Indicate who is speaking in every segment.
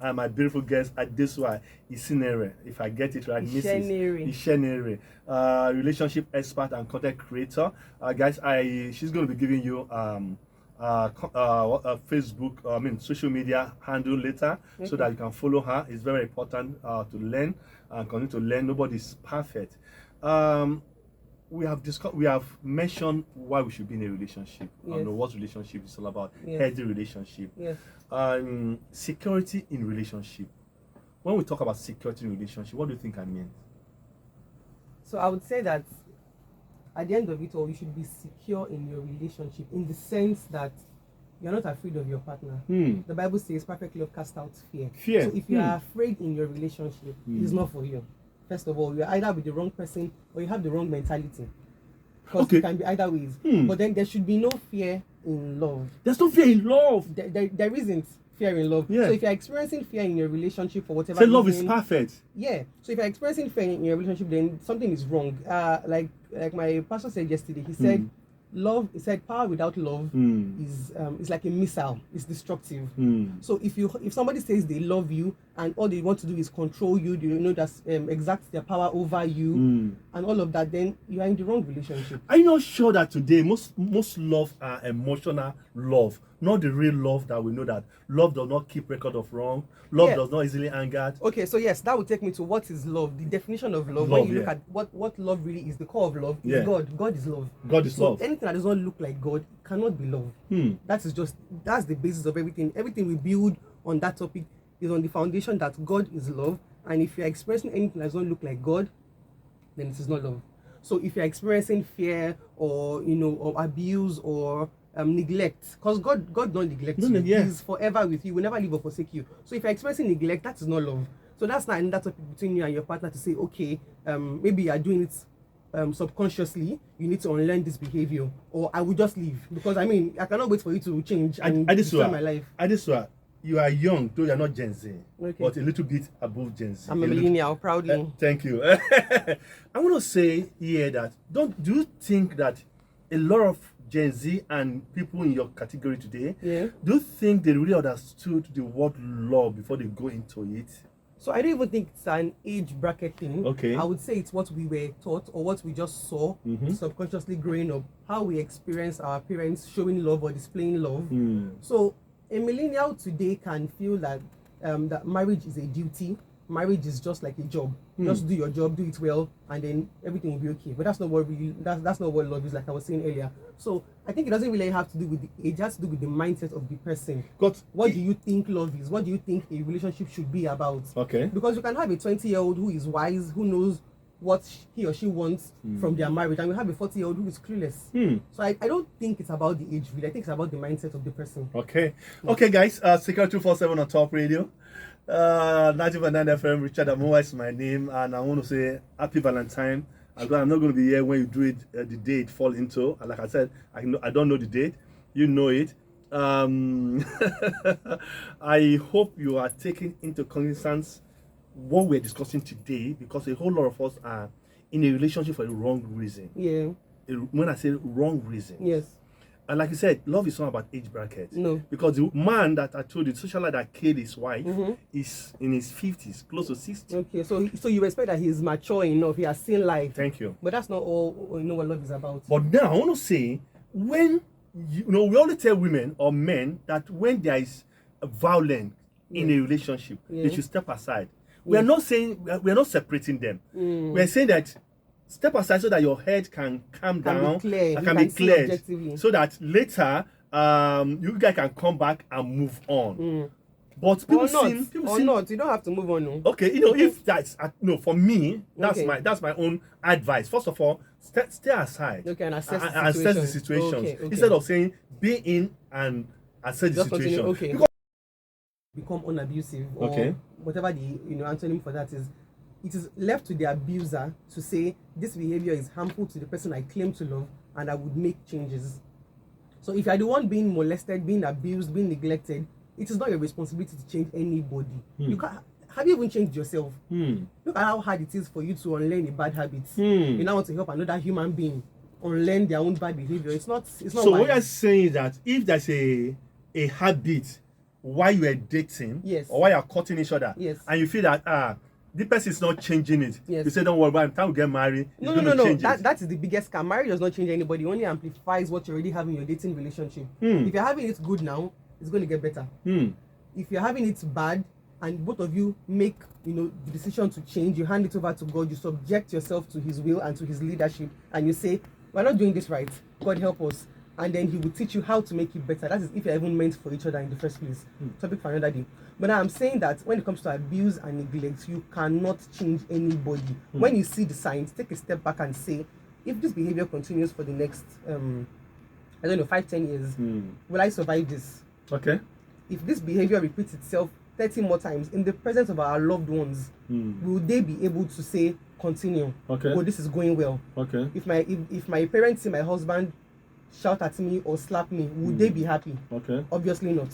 Speaker 1: my beautiful guest at this one, Isinere, if I get it right, Mrs. Ishenere, relationship expert and content creator. Guys, she's going to be giving you Facebook, social media handle later, so that you can follow her. It's very important to learn and continue to learn. Nobody's perfect. We have mentioned why we should be in a relationship. Yes. What relationship is all about. Yes. Healthy relationship. Yes. Security in relationship. When we talk about security in relationship, what do you think I mean?
Speaker 2: So I would say that at the end of it all, you should be secure in your relationship, in the sense that you're not afraid of your partner. The Bible says perfect love casts out fear. So if you are afraid in your relationship, it's not for you. First of all, you're either with the wrong person or you have the wrong mentality. Because it can be either ways. But then there should be no fear in love.
Speaker 1: There's no fear in love.
Speaker 2: There isn't fear in love. Yeah. So if you're experiencing fear in your relationship for whatever
Speaker 1: reason, love is perfect.
Speaker 2: Yeah. So if you're experiencing fear in your relationship, then something is wrong. Like my pastor said yesterday, he said, love, he said, power without love is like a missile. It's destructive. So if somebody says they love you and all they want to do is control you, that's exact their power over you and all of that, then you are in the wrong relationship.
Speaker 1: Are you not sure that today most love are emotional love, not the real love that we know that love does not keep record of wrong, love does not easily anger?
Speaker 2: Okay, so yes, that would take me to what is love, the definition of love. When you look at what love really is, the core of love is God. God is love.
Speaker 1: God is love.
Speaker 2: Anything that does not look like God cannot be love. That's the basis of everything. Everything we build on that topic is on the foundation that God is love. And if you're experiencing anything that does not look like God, then it is not love. So if you're experiencing fear or or abuse or neglect, because God don't neglect you. He's forever with you, will never leave or forsake you. So if you're experiencing neglect, that is not love. So that's not another topic between you and your partner to say, okay, maybe you are doing it subconsciously, you need to unlearn this behavior, or I will just leave, because I cannot wait for you to change and destroy my life.
Speaker 1: You are young, though you're not Gen Z, but a little bit above Gen Z.
Speaker 2: I'm a millennial, proudly.
Speaker 1: Thank you. I want to say here that do you think that a lot of Gen Z and people in your category today, do you think they really understood the word love before they go into it?
Speaker 2: So I don't even think it's an age bracket thing.
Speaker 1: Okay.
Speaker 2: I would say it's what we were taught or what we just saw subconsciously growing up, how we experienced our parents showing love or displaying love. So a millennial today can feel that that marriage is a duty. Marriage is just like a job. Just do your job, do it well, and then everything will be okay. But that's not what that's not what love is, like I was saying earlier. So I think it doesn't really have to do with the age, it has to do with the mindset of the person. What do you think love is? What do you think a relationship should be about?
Speaker 1: Okay.
Speaker 2: Because you can have a 20-year-old who is wise, who knows what he or she wants from their marriage, and we have a 40-year-old who is clueless. So I don't think it's about the age, really. I think it's about the mindset of the person.
Speaker 1: Okay. Okay, guys. Secure 247 on Top Radio. 90.9 FM. Richard Amoa is my name, and I want to say happy Valentine. I'm not going to be here when you do it the day it fall into. Like I said, I don't know the date. You know it. I hope you are taking into cognizance what we're discussing today, because a whole lot of us are in a relationship for the wrong reason.
Speaker 2: Yeah.
Speaker 1: When I say wrong reason.
Speaker 2: Yes.
Speaker 1: And like you said, love is not about age bracket.
Speaker 2: No.
Speaker 1: Because the man that I told you, the socialite that killed his wife, is in his 50s, close to 60.
Speaker 2: Okay, so you expect that he's mature enough, he has seen life.
Speaker 1: Thank you.
Speaker 2: But that's not all what love is about.
Speaker 1: But now I want to say, when we only tell women or men that when there is violence in a relationship, they should step aside. We are not saying, we are not separating them. We are saying that step aside so that your head can calm down, can be cleared, so that later you guys can come back and move on. But people
Speaker 2: not, you don't have to move on. No.
Speaker 1: Okay, if that's for me, that's my own advice. First of all, stay aside.
Speaker 2: Okay, and assess
Speaker 1: the situation. Okay. Instead of saying be in and assess the situation.
Speaker 2: Okay. Become unabusive or whatever the antonym for that is. It is left to the abuser to say this behavior is harmful to the person I claim to love, and I would make changes. So if you're the one being molested, being abused, being neglected, it is not your responsibility to change anybody. You can't. Have you even changed yourself? Look at how hard it is for you to unlearn a bad habit. You now want to help another human being unlearn their own bad behavior. It's not.
Speaker 1: So what you're saying is that if there's a habit while you are dating,
Speaker 2: yes,
Speaker 1: or while you are courting each other,
Speaker 2: yes,
Speaker 1: and you feel that the person is not changing it,
Speaker 2: yes,
Speaker 1: you say, don't worry, by the time we get married, it's going to change it.
Speaker 2: That is the biggest scam. Marriage does not change anybody. It only amplifies what you already have in your dating relationship. If you're having it good now, it's going to get better. If you're having it bad, and both of you make, the decision to change, you hand it over to God, you subject yourself to his will and to his leadership, and you say, we're not doing this right, God help us, and then he will teach you how to make it better. That is if you're even meant for each other in the first place. Topic for another day. But now I'm saying that when it comes to abuse and neglect, you cannot change anybody. When you see the signs, take a step back and say, if this behavior continues for the next 5-10 years, will I survive this?
Speaker 1: Okay.
Speaker 2: If this behavior repeats itself 30 more times in the presence of our loved ones, will they be able to say continue?
Speaker 1: Okay.
Speaker 2: Oh, this is going well.
Speaker 1: Okay.
Speaker 2: If my parents see my husband shout at me or slap me, would they be happy?
Speaker 1: Okay.
Speaker 2: Obviously not.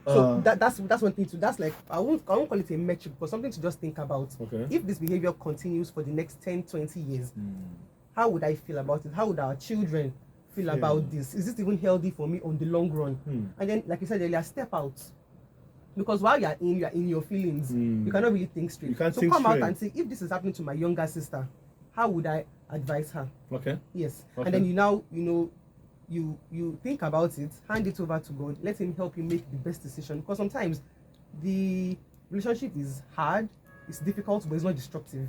Speaker 2: So that's one thing to, that's like, I won't call it a metric, but something to just think about.
Speaker 1: Okay.
Speaker 2: If this behavior continues for the next 10-20 years, how would I feel about it? How would our children feel about this? Is this even healthy for me on the long run? And then, like you said earlier, step out. Because while you're in your feelings, you cannot really think straight.
Speaker 1: You can't
Speaker 2: so
Speaker 1: think
Speaker 2: come
Speaker 1: straight.
Speaker 2: out and say, if this is happening to my younger sister, how would I advise her?
Speaker 1: Okay.
Speaker 2: Yes.
Speaker 1: Okay.
Speaker 2: And then you think about it, hand it over to God, let him help you make the best decision. Because sometimes the relationship is hard, it's difficult, but it's not destructive.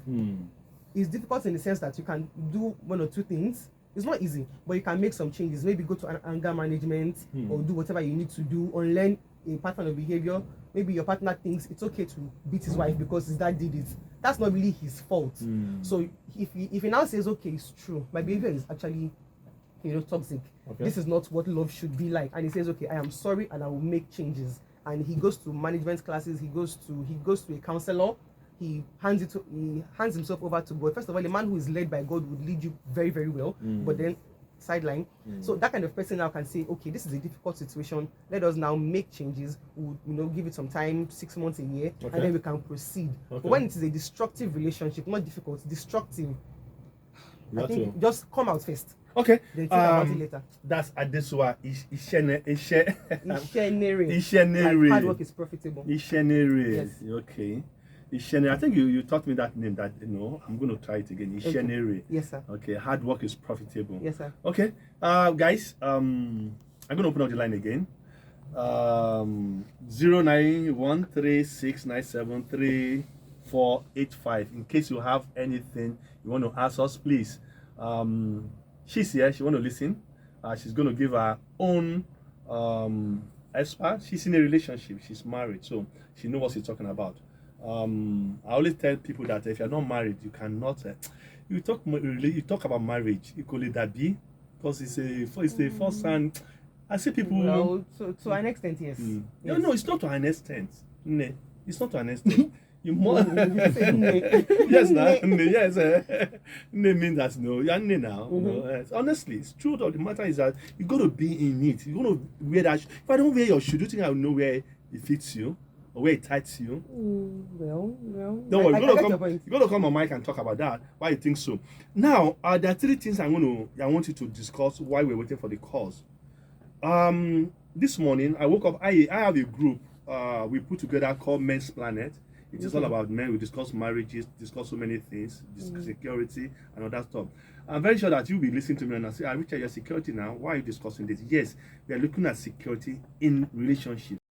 Speaker 2: It's difficult in the sense that you can do one or two things. It's not easy, but you can make some changes. Maybe go to an anger management or do whatever you need to do, or learn a pattern of behavior. Maybe your partner thinks it's okay to beat his wife because his dad did it. That's not really his fault. So if he now says, okay, it's true, my behavior is actually toxic. Okay. This is not what love should be like. And he says, okay, I am sorry and I will make changes. And he goes to management classes, he goes to a counselor, he hands himself over to God. First of all, a man who is led by God would lead you very, very well. But then sideline. So that kind of person now can say, okay, this is a difficult situation. Let us now make changes. We'll give it some time, 6 months, a year, and then we can proceed. But when it is a destructive relationship, not difficult, destructive, I think just come out first.
Speaker 1: Okay.
Speaker 2: Then think about it later.
Speaker 1: That's Adesua Ishenere.
Speaker 2: Like hard work is profitable.
Speaker 1: Ishenere.
Speaker 2: Yes.
Speaker 1: Okay. Ishenere. I think you taught me that name. That I'm going to try it again. Ishenere.
Speaker 2: Okay. Yes, sir.
Speaker 1: Okay. Hard work is profitable.
Speaker 2: Yes, sir.
Speaker 1: Okay. Guys. I'm going to open up the line again. 0913697345. In case you have anything you want to ask us, please. She's here. She want to listen. She's going to give her own expert. She's in a relationship. She's married, so she knows what she's talking about. I always tell people that if you're not married, you cannot. You talk about marriage. Equally that be because it's a first hand. I see people.
Speaker 2: Well, to an extent, yes. Yes.
Speaker 1: No, it's not to an extent. No, it's not to an extent. You more.
Speaker 2: Yes,
Speaker 1: yes. Ne means that no. You're ne now. Honestly, it's true. Though the matter is that you got to be in it. You got to wear that. If I don't wear your shoe, do you think I will know where it fits you or where it tightens you?
Speaker 2: Well.
Speaker 1: Don't worry. You're gonna come on mic and talk about that. Why you think so? Now, there are 3 things I want you to discuss while we're waiting for the calls. This morning I woke up. I have a group we put together called Men's Planet. It is all about men. We discuss marriages, discuss so many things, security and all that stuff. I'm very sure that you'll be listening to me and I say, Richard, your security now. Why are you discussing this? Yes, we are looking at security in relationships.